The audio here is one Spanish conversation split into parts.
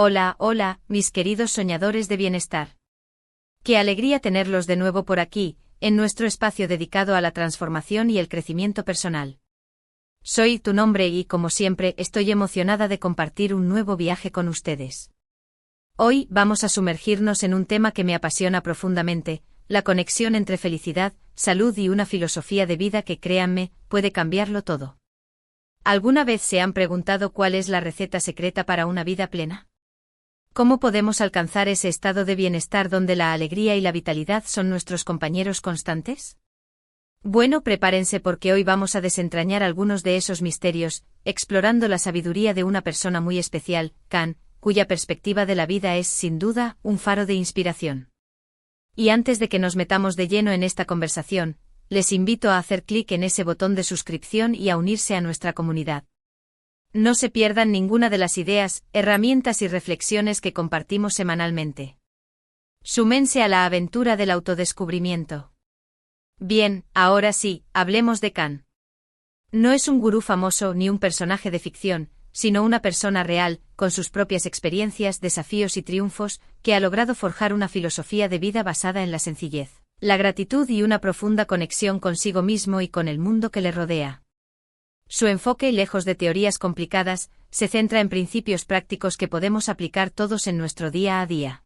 Hola, hola, mis queridos soñadores de bienestar. Qué alegría tenerlos de nuevo por aquí, en nuestro espacio dedicado a la transformación y el crecimiento personal. Soy tu nombre y, como siempre, estoy emocionada de compartir un nuevo viaje con ustedes. Hoy vamos a sumergirnos en un tema que me apasiona profundamente, la conexión entre felicidad, salud y una filosofía de vida que, créanme, puede cambiarlo todo. ¿Alguna vez se han preguntado cuál es la receta secreta para una vida plena? ¿Cómo podemos alcanzar ese estado de bienestar donde la alegría y la vitalidad son nuestros compañeros constantes? Bueno, prepárense porque hoy vamos a desentrañar algunos de esos misterios, explorando la sabiduría de una persona muy especial, Can, cuya perspectiva de la vida es, sin duda, un faro de inspiración. Y antes de que nos metamos de lleno en esta conversación, les invito a hacer clic en ese botón de suscripción y a unirse a nuestra comunidad. No se pierdan ninguna de las ideas, herramientas y reflexiones que compartimos semanalmente. Súmense a la aventura del autodescubrimiento. Bien, ahora sí, hablemos de Can. No es un gurú famoso ni un personaje de ficción, sino una persona real, con sus propias experiencias, desafíos y triunfos, que ha logrado forjar una filosofía de vida basada en la sencillez, la gratitud y una profunda conexión consigo mismo y con el mundo que le rodea. Su enfoque, lejos de teorías complicadas, se centra en principios prácticos que podemos aplicar todos en nuestro día a día.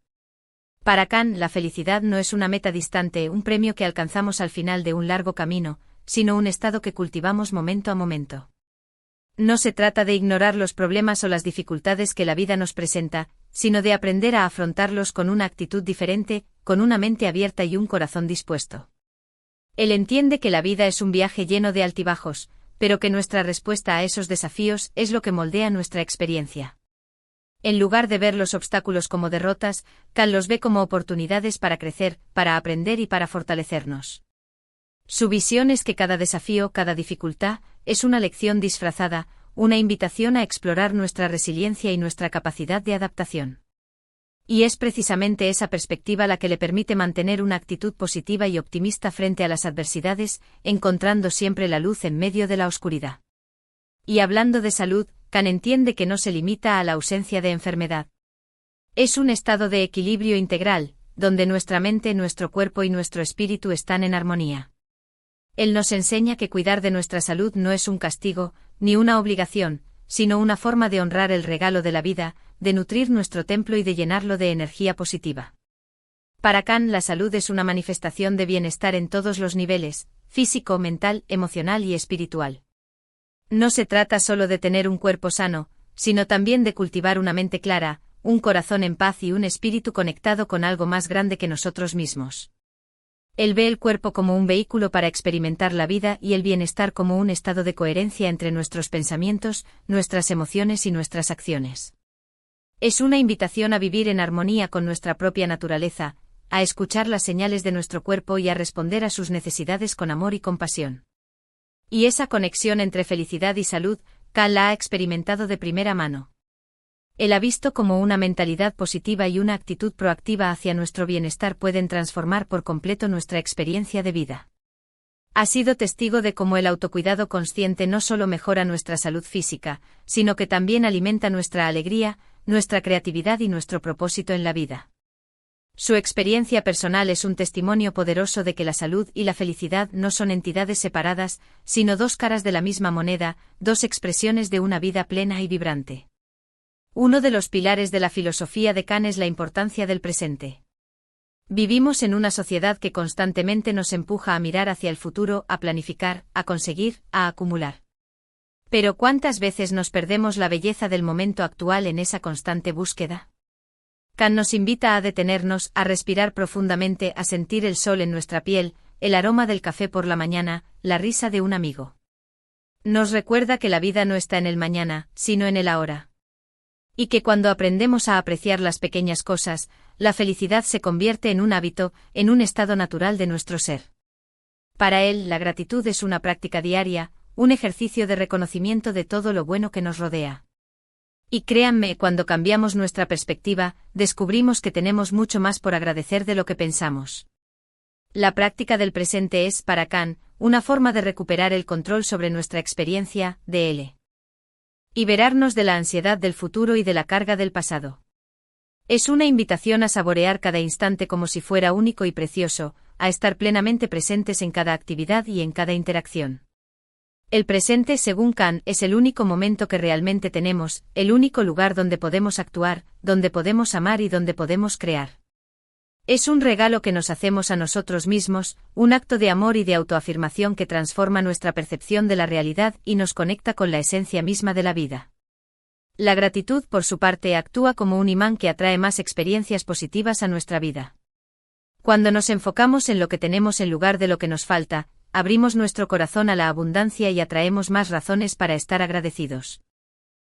Para Can, la felicidad no es una meta distante, un premio que alcanzamos al final de un largo camino, sino un estado que cultivamos momento a momento. No se trata de ignorar los problemas o las dificultades que la vida nos presenta, sino de aprender a afrontarlos con una actitud diferente, con una mente abierta y un corazón dispuesto. Él entiende que la vida es un viaje lleno de altibajos, pero que nuestra respuesta a esos desafíos es lo que moldea nuestra experiencia. En lugar de ver los obstáculos como derrotas, Can los ve como oportunidades para crecer, para aprender y para fortalecernos. Su visión es que cada desafío, cada dificultad, es una lección disfrazada, una invitación a explorar nuestra resiliencia y nuestra capacidad de adaptación. Y es precisamente esa perspectiva la que le permite mantener una actitud positiva y optimista frente a las adversidades, encontrando siempre la luz en medio de la oscuridad. Y hablando de salud, Can entiende que no se limita a la ausencia de enfermedad. Es un estado de equilibrio integral, donde nuestra mente, nuestro cuerpo y nuestro espíritu están en armonía. Él nos enseña que cuidar de nuestra salud no es un castigo, ni una obligación, sino una forma de honrar el regalo de la vida, de nutrir nuestro templo y de llenarlo de energía positiva. Para Can, la salud es una manifestación de bienestar en todos los niveles, físico, mental, emocional y espiritual. No se trata solo de tener un cuerpo sano, sino también de cultivar una mente clara, un corazón en paz y un espíritu conectado con algo más grande que nosotros mismos. Él ve el cuerpo como un vehículo para experimentar la vida y el bienestar como un estado de coherencia entre nuestros pensamientos, nuestras emociones y nuestras acciones. Es una invitación a vivir en armonía con nuestra propia naturaleza, a escuchar las señales de nuestro cuerpo y a responder a sus necesidades con amor y compasión. Y esa conexión entre felicidad y salud, Can la ha experimentado de primera mano. Él ha visto cómo una mentalidad positiva y una actitud proactiva hacia nuestro bienestar pueden transformar por completo nuestra experiencia de vida. Ha sido testigo de cómo el autocuidado consciente no solo mejora nuestra salud física, sino que también alimenta nuestra alegría, nuestra creatividad y nuestro propósito en la vida. Su experiencia personal es un testimonio poderoso de que la salud y la felicidad no son entidades separadas, sino dos caras de la misma moneda, dos expresiones de una vida plena y vibrante. Uno de los pilares de la filosofía de Can es la importancia del presente. Vivimos en una sociedad que constantemente nos empuja a mirar hacia el futuro, a planificar, a conseguir, a acumular. Pero ¿cuántas veces nos perdemos la belleza del momento actual en esa constante búsqueda? Can nos invita a detenernos, a respirar profundamente, a sentir el sol en nuestra piel, el aroma del café por la mañana, la risa de un amigo. Nos recuerda que la vida no está en el mañana, sino en el ahora. Y que cuando aprendemos a apreciar las pequeñas cosas, la felicidad se convierte en un hábito, en un estado natural de nuestro ser. Para él, la gratitud es una práctica diaria, un ejercicio de reconocimiento de todo lo bueno que nos rodea. Y créanme, cuando cambiamos nuestra perspectiva, descubrimos que tenemos mucho más por agradecer de lo que pensamos. La práctica del presente es, para Can, una forma de recuperar el control sobre nuestra experiencia, de él. Y liberarnos de la ansiedad del futuro y de la carga del pasado. Es una invitación a saborear cada instante como si fuera único y precioso, a estar plenamente presentes en cada actividad y en cada interacción. El presente, según Kant, es el único momento que realmente tenemos, el único lugar donde podemos actuar, donde podemos amar y donde podemos crear. Es un regalo que nos hacemos a nosotros mismos, un acto de amor y de autoafirmación que transforma nuestra percepción de la realidad y nos conecta con la esencia misma de la vida. La gratitud, por su parte, actúa como un imán que atrae más experiencias positivas a nuestra vida. Cuando nos enfocamos en lo que tenemos en lugar de lo que nos falta, abrimos nuestro corazón a la abundancia y atraemos más razones para estar agradecidos.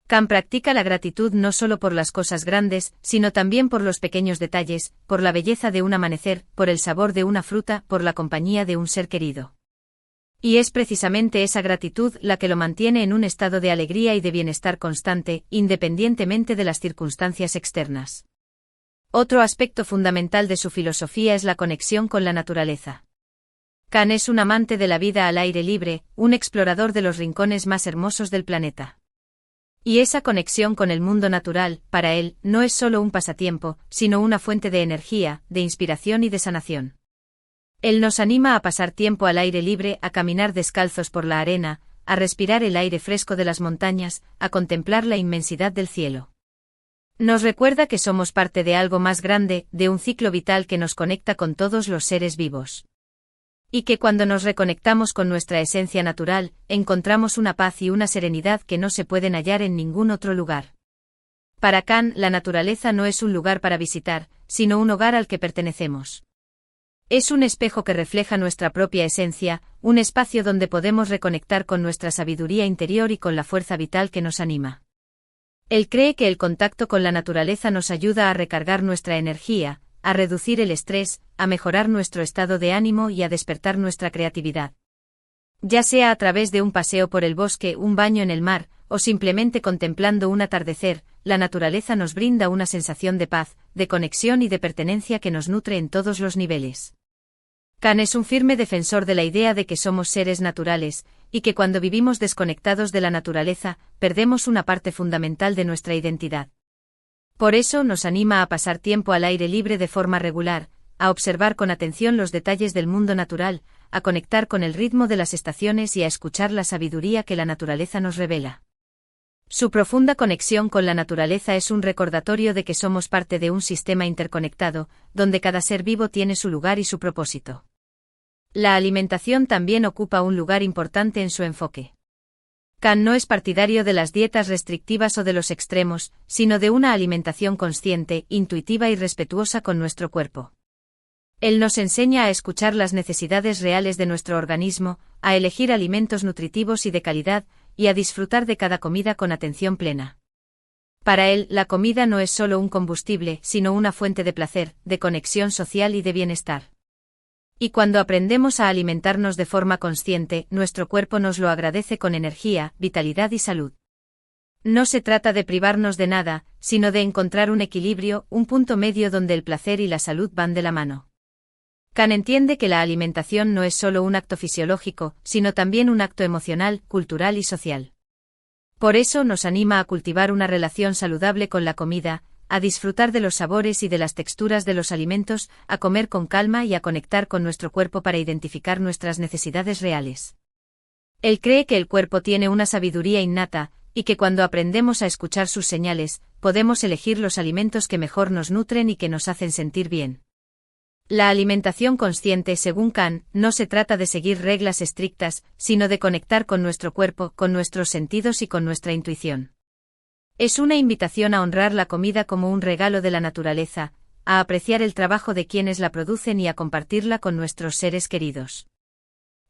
Kant practica la gratitud no solo por las cosas grandes, sino también por los pequeños detalles, por la belleza de un amanecer, por el sabor de una fruta, por la compañía de un ser querido. Y es precisamente esa gratitud la que lo mantiene en un estado de alegría y de bienestar constante, independientemente de las circunstancias externas. Otro aspecto fundamental de su filosofía es la conexión con la naturaleza. Kant es un amante de la vida al aire libre, un explorador de los rincones más hermosos del planeta. Y esa conexión con el mundo natural, para él, no es solo un pasatiempo, sino una fuente de energía, de inspiración y de sanación. Él nos anima a pasar tiempo al aire libre, a caminar descalzos por la arena, a respirar el aire fresco de las montañas, a contemplar la inmensidad del cielo. Nos recuerda que somos parte de algo más grande, de un ciclo vital que nos conecta con todos los seres vivos. Y que cuando nos reconectamos con nuestra esencia natural, encontramos una paz y una serenidad que no se pueden hallar en ningún otro lugar. Para Kant, la naturaleza no es un lugar para visitar, sino un hogar al que pertenecemos. Es un espejo que refleja nuestra propia esencia, un espacio donde podemos reconectar con nuestra sabiduría interior y con la fuerza vital que nos anima. Él cree que el contacto con la naturaleza nos ayuda a recargar nuestra energía, a reducir el estrés, a mejorar nuestro estado de ánimo y a despertar nuestra creatividad. Ya sea a través de un paseo por el bosque, un baño en el mar, o simplemente contemplando un atardecer, la naturaleza nos brinda una sensación de paz, de conexión y de pertenencia que nos nutre en todos los niveles. Kant es un firme defensor de la idea de que somos seres naturales, y que cuando vivimos desconectados de la naturaleza, perdemos una parte fundamental de nuestra identidad. Por eso nos anima a pasar tiempo al aire libre de forma regular, a observar con atención los detalles del mundo natural, a conectar con el ritmo de las estaciones y a escuchar la sabiduría que la naturaleza nos revela. Su profunda conexión con la naturaleza es un recordatorio de que somos parte de un sistema interconectado, donde cada ser vivo tiene su lugar y su propósito. La alimentación también ocupa un lugar importante en su enfoque. Kant no es partidario de las dietas restrictivas o de los extremos, sino de una alimentación consciente, intuitiva y respetuosa con nuestro cuerpo. Él nos enseña a escuchar las necesidades reales de nuestro organismo, a elegir alimentos nutritivos y de calidad, y a disfrutar de cada comida con atención plena. Para él, la comida no es solo un combustible, sino una fuente de placer, de conexión social y de bienestar. Y cuando aprendemos a alimentarnos de forma consciente, nuestro cuerpo nos lo agradece con energía, vitalidad y salud. No se trata de privarnos de nada, sino de encontrar un equilibrio, un punto medio donde el placer y la salud van de la mano. Kant entiende que la alimentación no es solo un acto fisiológico, sino también un acto emocional, cultural y social. Por eso nos anima a cultivar una relación saludable con la comida, a disfrutar de los sabores y de las texturas de los alimentos, a comer con calma y a conectar con nuestro cuerpo para identificar nuestras necesidades reales. Él cree que el cuerpo tiene una sabiduría innata, y que cuando aprendemos a escuchar sus señales, podemos elegir los alimentos que mejor nos nutren y que nos hacen sentir bien. La alimentación consciente, según Kant, no se trata de seguir reglas estrictas, sino de conectar con nuestro cuerpo, con nuestros sentidos y con nuestra intuición. Es una invitación a honrar la comida como un regalo de la naturaleza, a apreciar el trabajo de quienes la producen y a compartirla con nuestros seres queridos.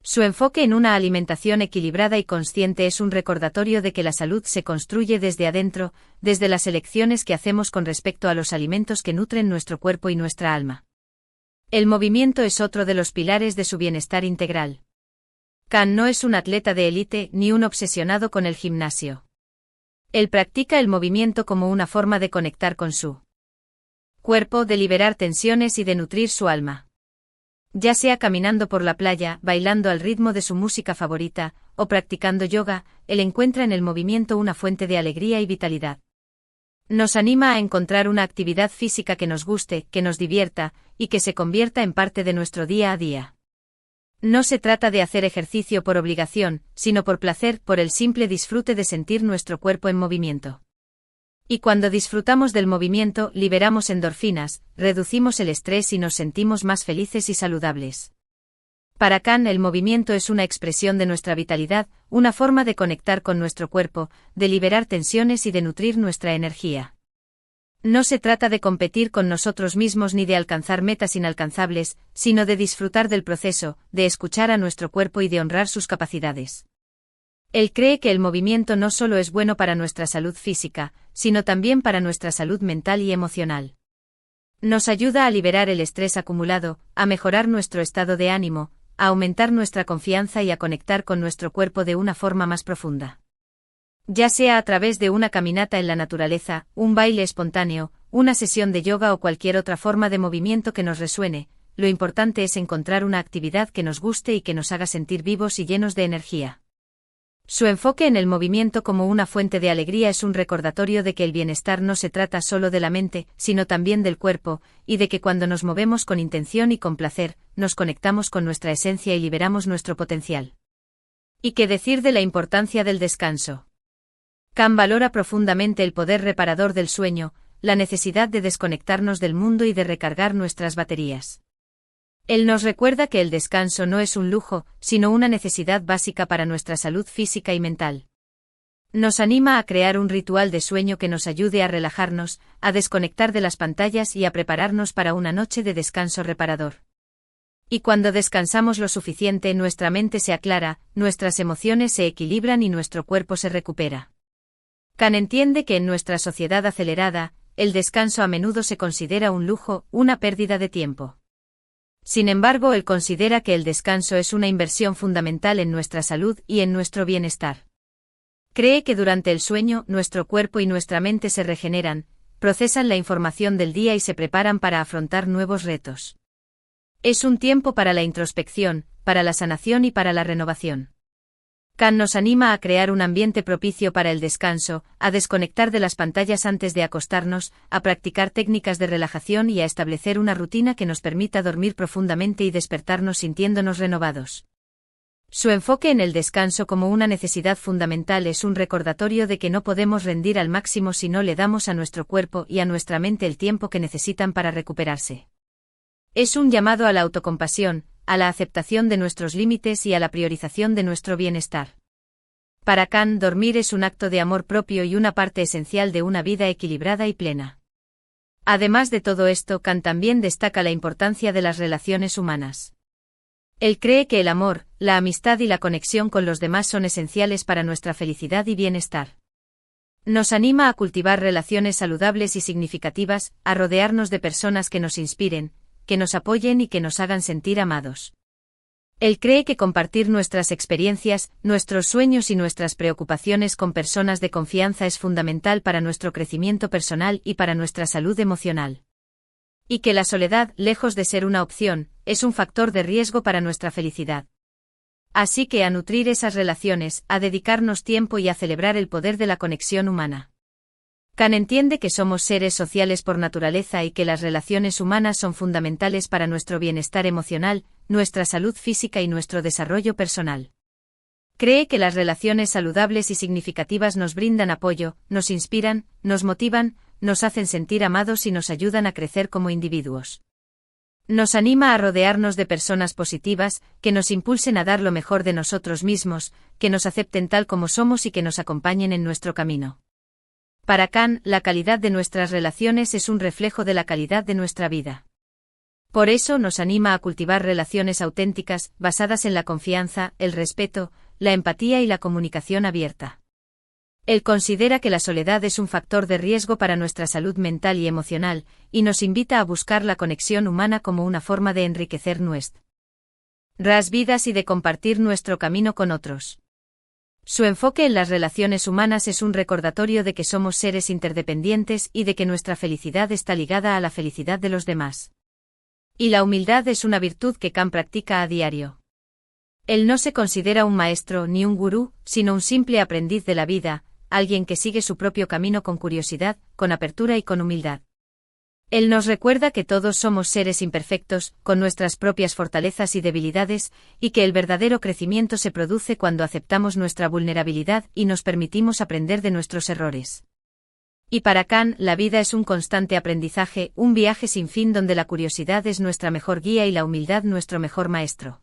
Su enfoque en una alimentación equilibrada y consciente es un recordatorio de que la salud se construye desde adentro, desde las elecciones que hacemos con respecto a los alimentos que nutren nuestro cuerpo y nuestra alma. El movimiento es otro de los pilares de su bienestar integral. Kant no es un atleta de élite ni un obsesionado con el gimnasio. Él practica el movimiento como una forma de conectar con su cuerpo, de liberar tensiones y de nutrir su alma. Ya sea caminando por la playa, bailando al ritmo de su música favorita, o practicando yoga, él encuentra en el movimiento una fuente de alegría y vitalidad. Nos anima a encontrar una actividad física que nos guste, que nos divierta, y que se convierta en parte de nuestro día a día. No se trata de hacer ejercicio por obligación, sino por placer, por el simple disfrute de sentir nuestro cuerpo en movimiento. Y cuando disfrutamos del movimiento, liberamos endorfinas, reducimos el estrés y nos sentimos más felices y saludables. Para Khan, el movimiento es una expresión de nuestra vitalidad, una forma de conectar con nuestro cuerpo, de liberar tensiones y de nutrir nuestra energía. No se trata de competir con nosotros mismos ni de alcanzar metas inalcanzables, sino de disfrutar del proceso, de escuchar a nuestro cuerpo y de honrar sus capacidades. Él cree que el movimiento no solo es bueno para nuestra salud física, sino también para nuestra salud mental y emocional. Nos ayuda a liberar el estrés acumulado, a mejorar nuestro estado de ánimo, a aumentar nuestra confianza y a conectar con nuestro cuerpo de una forma más profunda. Ya sea a través de una caminata en la naturaleza, un baile espontáneo, una sesión de yoga o cualquier otra forma de movimiento que nos resuene, lo importante es encontrar una actividad que nos guste y que nos haga sentir vivos y llenos de energía. Su enfoque en el movimiento como una fuente de alegría es un recordatorio de que el bienestar no se trata solo de la mente, sino también del cuerpo, y de que cuando nos movemos con intención y con placer, nos conectamos con nuestra esencia y liberamos nuestro potencial. ¿Y qué decir de la importancia del descanso? Khan valora profundamente el poder reparador del sueño, la necesidad de desconectarnos del mundo y de recargar nuestras baterías. Él nos recuerda que el descanso no es un lujo, sino una necesidad básica para nuestra salud física y mental. Nos anima a crear un ritual de sueño que nos ayude a relajarnos, a desconectar de las pantallas y a prepararnos para una noche de descanso reparador. Y cuando descansamos lo suficiente, nuestra mente se aclara, nuestras emociones se equilibran y nuestro cuerpo se recupera. Khan entiende que en nuestra sociedad acelerada, el descanso a menudo se considera un lujo, una pérdida de tiempo. Sin embargo, él considera que el descanso es una inversión fundamental en nuestra salud y en nuestro bienestar. Cree que durante el sueño, nuestro cuerpo y nuestra mente se regeneran, procesan la información del día y se preparan para afrontar nuevos retos. Es un tiempo para la introspección, para la sanación y para la renovación. Khan nos anima a crear un ambiente propicio para el descanso, a desconectar de las pantallas antes de acostarnos, a practicar técnicas de relajación y a establecer una rutina que nos permita dormir profundamente y despertarnos sintiéndonos renovados. Su enfoque en el descanso como una necesidad fundamental es un recordatorio de que no podemos rendir al máximo si no le damos a nuestro cuerpo y a nuestra mente el tiempo que necesitan para recuperarse. Es un llamado a la autocompasión, a la aceptación de nuestros límites y a la priorización de nuestro bienestar. Para Khan, dormir es un acto de amor propio y una parte esencial de una vida equilibrada y plena. Además de todo esto, Khan también destaca la importancia de las relaciones humanas. Él cree que el amor, la amistad y la conexión con los demás son esenciales para nuestra felicidad y bienestar. Nos anima a cultivar relaciones saludables y significativas, a rodearnos de personas que nos inspiren, que nos apoyen y que nos hagan sentir amados. Él cree que compartir nuestras experiencias, nuestros sueños y nuestras preocupaciones con personas de confianza es fundamental para nuestro crecimiento personal y para nuestra salud emocional. Y que la soledad, lejos de ser una opción, es un factor de riesgo para nuestra felicidad. Así que a nutrir esas relaciones, a dedicarnos tiempo y a celebrar el poder de la conexión humana. Khan entiende que somos seres sociales por naturaleza y que las relaciones humanas son fundamentales para nuestro bienestar emocional, nuestra salud física y nuestro desarrollo personal. Cree que las relaciones saludables y significativas nos brindan apoyo, nos inspiran, nos motivan, nos hacen sentir amados y nos ayudan a crecer como individuos. Nos anima a rodearnos de personas positivas, que nos impulsen a dar lo mejor de nosotros mismos, que nos acepten tal como somos y que nos acompañen en nuestro camino. Para Khan, la calidad de nuestras relaciones es un reflejo de la calidad de nuestra vida. Por eso nos anima a cultivar relaciones auténticas, basadas en la confianza, el respeto, la empatía y la comunicación abierta. Él considera que la soledad es un factor de riesgo para nuestra salud mental y emocional, y nos invita a buscar la conexión humana como una forma de enriquecer nuestras vidas y de compartir nuestro camino con otros. Su enfoque en las relaciones humanas es un recordatorio de que somos seres interdependientes y de que nuestra felicidad está ligada a la felicidad de los demás. Y la humildad es una virtud que Khan practica a diario. Él no se considera un maestro ni un gurú, sino un simple aprendiz de la vida, alguien que sigue su propio camino con curiosidad, con apertura y con humildad. Él nos recuerda que todos somos seres imperfectos, con nuestras propias fortalezas y debilidades, y que el verdadero crecimiento se produce cuando aceptamos nuestra vulnerabilidad y nos permitimos aprender de nuestros errores. Y para Kant, la vida es un constante aprendizaje, un viaje sin fin donde la curiosidad es nuestra mejor guía y la humildad nuestro mejor maestro.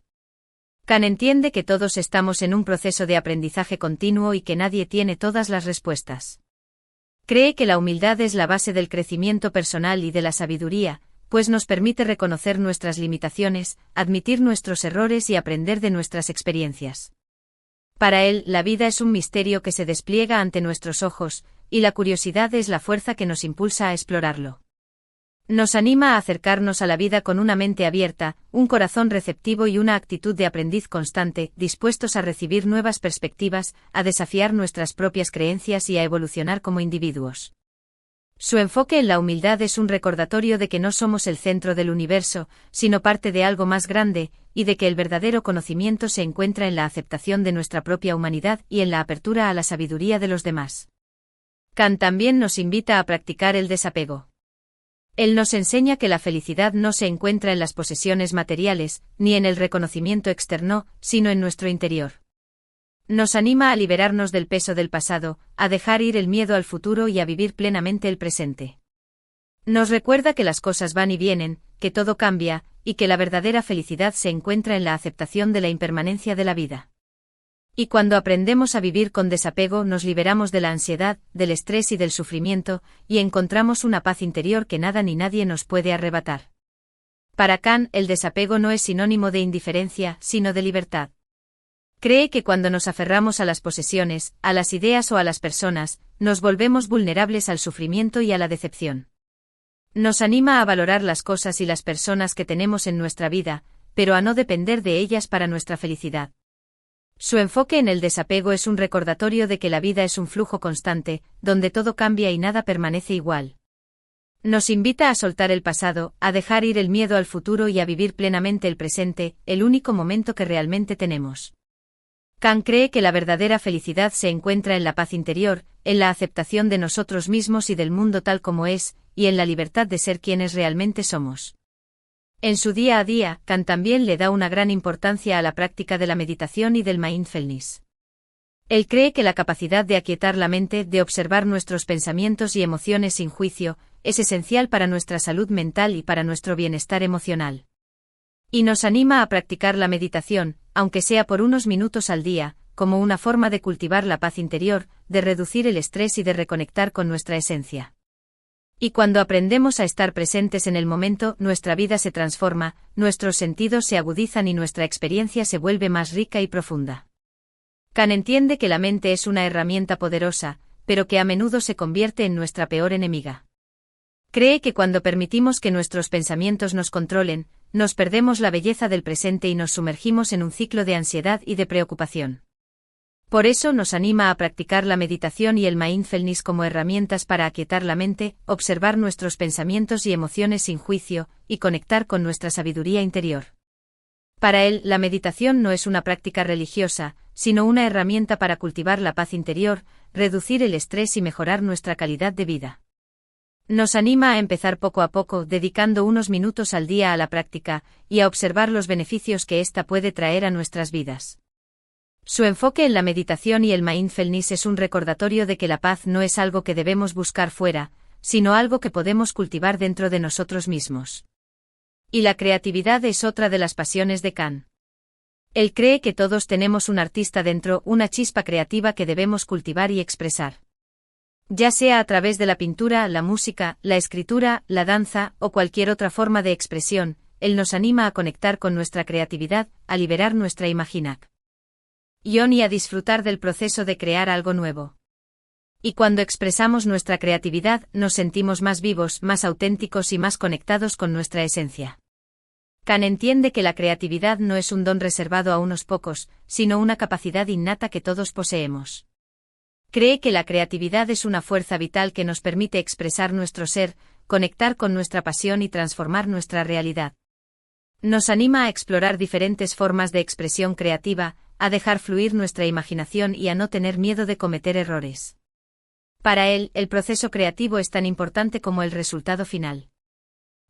Kant entiende que todos estamos en un proceso de aprendizaje continuo y que nadie tiene todas las respuestas. Cree que la humildad es la base del crecimiento personal y de la sabiduría, pues nos permite reconocer nuestras limitaciones, admitir nuestros errores y aprender de nuestras experiencias. Para él, la vida es un misterio que se despliega ante nuestros ojos, y la curiosidad es la fuerza que nos impulsa a explorarlo. Nos anima a acercarnos a la vida con una mente abierta, un corazón receptivo y una actitud de aprendiz constante, dispuestos a recibir nuevas perspectivas, a desafiar nuestras propias creencias y a evolucionar como individuos. Su enfoque en la humildad es un recordatorio de que no somos el centro del universo, sino parte de algo más grande, y de que el verdadero conocimiento se encuentra en la aceptación de nuestra propia humanidad y en la apertura a la sabiduría de los demás. Kant también nos invita a practicar el desapego. Él nos enseña que la felicidad no se encuentra en las posesiones materiales, ni en el reconocimiento externo, sino en nuestro interior. Nos anima a liberarnos del peso del pasado, a dejar ir el miedo al futuro y a vivir plenamente el presente. Nos recuerda que las cosas van y vienen, que todo cambia, y que la verdadera felicidad se encuentra en la aceptación de la impermanencia de la vida. Y cuando aprendemos a vivir con desapego nos liberamos de la ansiedad, del estrés y del sufrimiento, y encontramos una paz interior que nada ni nadie nos puede arrebatar. Para Kant, el desapego no es sinónimo de indiferencia, sino de libertad. Cree que cuando nos aferramos a las posesiones, a las ideas o a las personas, nos volvemos vulnerables al sufrimiento y a la decepción. Nos anima a valorar las cosas y las personas que tenemos en nuestra vida, pero a no depender de ellas para nuestra felicidad. Su enfoque en el desapego es un recordatorio de que la vida es un flujo constante, donde todo cambia y nada permanece igual. Nos invita a soltar el pasado, a dejar ir el miedo al futuro y a vivir plenamente el presente, el único momento que realmente tenemos. Kant cree que la verdadera felicidad se encuentra en la paz interior, en la aceptación de nosotros mismos y del mundo tal como es, y en la libertad de ser quienes realmente somos. En su día a día, Kant también le da una gran importancia a la práctica de la meditación y del mindfulness. Él cree que la capacidad de aquietar la mente, de observar nuestros pensamientos y emociones sin juicio, es esencial para nuestra salud mental y para nuestro bienestar emocional. Y nos anima a practicar la meditación, aunque sea por unos minutos al día, como una forma de cultivar la paz interior, de reducir el estrés y de reconectar con nuestra esencia. Y cuando aprendemos a estar presentes en el momento, nuestra vida se transforma, nuestros sentidos se agudizan y nuestra experiencia se vuelve más rica y profunda. Kant entiende que la mente es una herramienta poderosa, pero que a menudo se convierte en nuestra peor enemiga. Cree que cuando permitimos que nuestros pensamientos nos controlen, nos perdemos la belleza del presente y nos sumergimos en un ciclo de ansiedad y de preocupación. Por eso nos anima a practicar la meditación y el mindfulness como herramientas para aquietar la mente, observar nuestros pensamientos y emociones sin juicio, y conectar con nuestra sabiduría interior. Para él, la meditación no es una práctica religiosa, sino una herramienta para cultivar la paz interior, reducir el estrés y mejorar nuestra calidad de vida. Nos anima a empezar poco a poco, dedicando unos minutos al día a la práctica, y a observar los beneficios que ésta puede traer a nuestras vidas. Su enfoque en la meditación y el mindfulness es un recordatorio de que la paz no es algo que debemos buscar fuera, sino algo que podemos cultivar dentro de nosotros mismos. Y la creatividad es otra de las pasiones de Kant. Él cree que todos tenemos un artista dentro, una chispa creativa que debemos cultivar y expresar. Ya sea a través de la pintura, la música, la escritura, la danza o cualquier otra forma de expresión, él nos anima a conectar con nuestra creatividad, a liberar nuestra imaginación y a disfrutar del proceso de crear algo nuevo. Y cuando expresamos nuestra creatividad, nos sentimos más vivos, más auténticos y más conectados con nuestra esencia. Kant entiende que la creatividad no es un don reservado a unos pocos, sino una capacidad innata que todos poseemos. Cree que la creatividad es una fuerza vital que nos permite expresar nuestro ser, conectar con nuestra pasión y transformar nuestra realidad. Nos anima a explorar diferentes formas de expresión creativa, a dejar fluir nuestra imaginación y a no tener miedo de cometer errores. Para él, el proceso creativo es tan importante como el resultado final.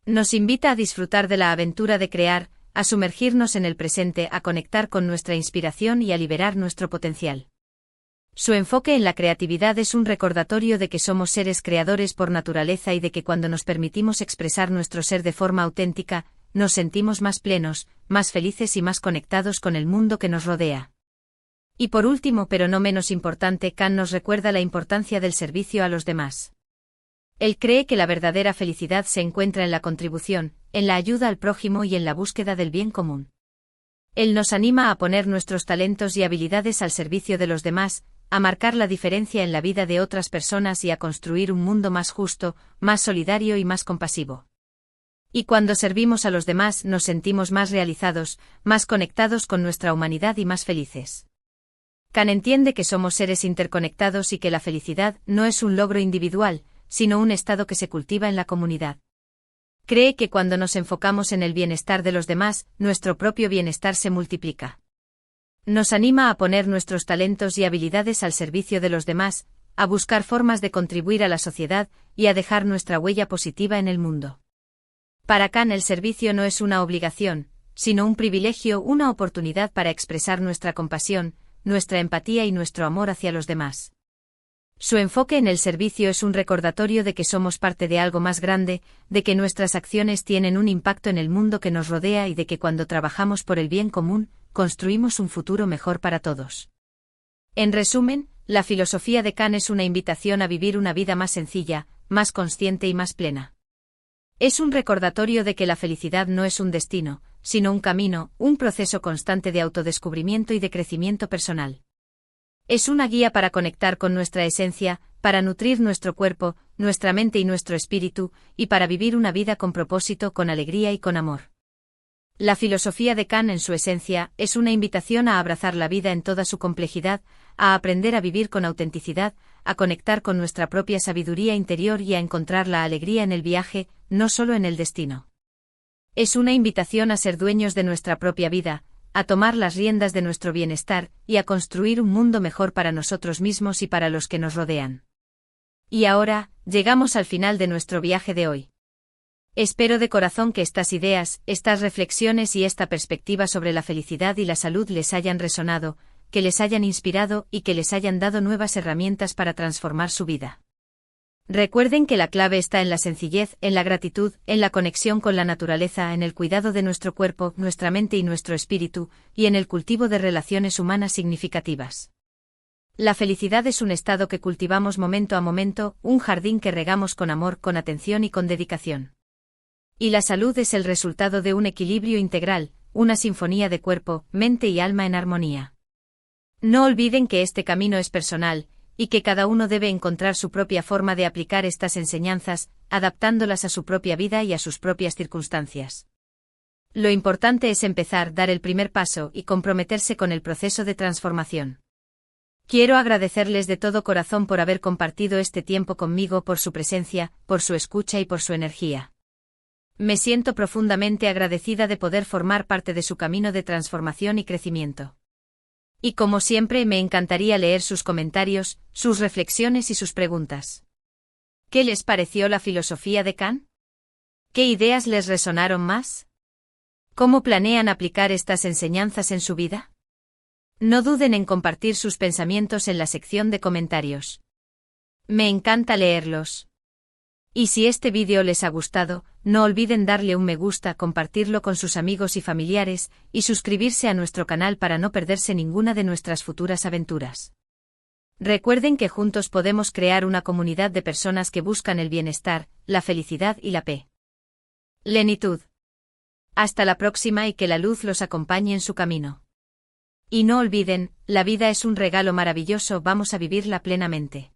Nos invita a disfrutar de la aventura de crear, a sumergirnos en el presente, a conectar con nuestra inspiración y a liberar nuestro potencial. Su enfoque en la creatividad es un recordatorio de que somos seres creadores por naturaleza y de que cuando nos permitimos expresar nuestro ser de forma auténtica, nos sentimos más plenos, más felices y más conectados con el mundo que nos rodea. Y por último, pero no menos importante, Kant nos recuerda la importancia del servicio a los demás. Él cree que la verdadera felicidad se encuentra en la contribución, en la ayuda al prójimo y en la búsqueda del bien común. Él nos anima a poner nuestros talentos y habilidades al servicio de los demás, a marcar la diferencia en la vida de otras personas y a construir un mundo más justo, más solidario y más compasivo. Y cuando servimos a los demás nos sentimos más realizados, más conectados con nuestra humanidad y más felices. Kant entiende que somos seres interconectados y que la felicidad no es un logro individual, sino un estado que se cultiva en la comunidad. Cree que cuando nos enfocamos en el bienestar de los demás, nuestro propio bienestar se multiplica. Nos anima a poner nuestros talentos y habilidades al servicio de los demás, a buscar formas de contribuir a la sociedad y a dejar nuestra huella positiva en el mundo. Para Kant el servicio no es una obligación, sino un privilegio, una oportunidad para expresar nuestra compasión, nuestra empatía y nuestro amor hacia los demás. Su enfoque en el servicio es un recordatorio de que somos parte de algo más grande, de que nuestras acciones tienen un impacto en el mundo que nos rodea y de que cuando trabajamos por el bien común, construimos un futuro mejor para todos. En resumen, la filosofía de Kant es una invitación a vivir una vida más sencilla, más consciente y más plena. Es un recordatorio de que la felicidad no es un destino, sino un camino, un proceso constante de autodescubrimiento y de crecimiento personal. Es una guía para conectar con nuestra esencia, para nutrir nuestro cuerpo, nuestra mente y nuestro espíritu, y para vivir una vida con propósito, con alegría y con amor. La filosofía de Kant en su esencia es una invitación a abrazar la vida en toda su complejidad, a aprender a vivir con autenticidad, a conectar con nuestra propia sabiduría interior y a encontrar la alegría en el viaje, no solo en el destino. Es una invitación a ser dueños de nuestra propia vida, a tomar las riendas de nuestro bienestar y a construir un mundo mejor para nosotros mismos y para los que nos rodean. Y ahora, llegamos al final de nuestro viaje de hoy. Espero de corazón que estas ideas, estas reflexiones y esta perspectiva sobre la felicidad y la salud les hayan resonado, que les hayan inspirado y que les hayan dado nuevas herramientas para transformar su vida. Recuerden que la clave está en la sencillez, en la gratitud, en la conexión con la naturaleza, en el cuidado de nuestro cuerpo, nuestra mente y nuestro espíritu, y en el cultivo de relaciones humanas significativas. La felicidad es un estado que cultivamos momento a momento, un jardín que regamos con amor, con atención y con dedicación. Y la salud es el resultado de un equilibrio integral, una sinfonía de cuerpo, mente y alma en armonía. No olviden que este camino es personal, y que cada uno debe encontrar su propia forma de aplicar estas enseñanzas, adaptándolas a su propia vida y a sus propias circunstancias. Lo importante es empezar, dar el primer paso y comprometerse con el proceso de transformación. Quiero agradecerles de todo corazón por haber compartido este tiempo conmigo, por su presencia, por su escucha y por su energía. Me siento profundamente agradecida de poder formar parte de su camino de transformación y crecimiento. Y como siempre me encantaría leer sus comentarios, sus reflexiones y sus preguntas. ¿Qué les pareció la filosofía de Kant? ¿Qué ideas les resonaron más? ¿Cómo planean aplicar estas enseñanzas en su vida? No duden en compartir sus pensamientos en la sección de comentarios. Me encanta leerlos. Y si este vídeo les ha gustado, no olviden darle un me gusta, compartirlo con sus amigos y familiares, y suscribirse a nuestro canal para no perderse ninguna de nuestras futuras aventuras. Recuerden que juntos podemos crear una comunidad de personas que buscan el bienestar, la felicidad y la plenitud. Hasta la próxima y que la luz los acompañe en su camino. Y no olviden, la vida es un regalo maravilloso, vamos a vivirla plenamente.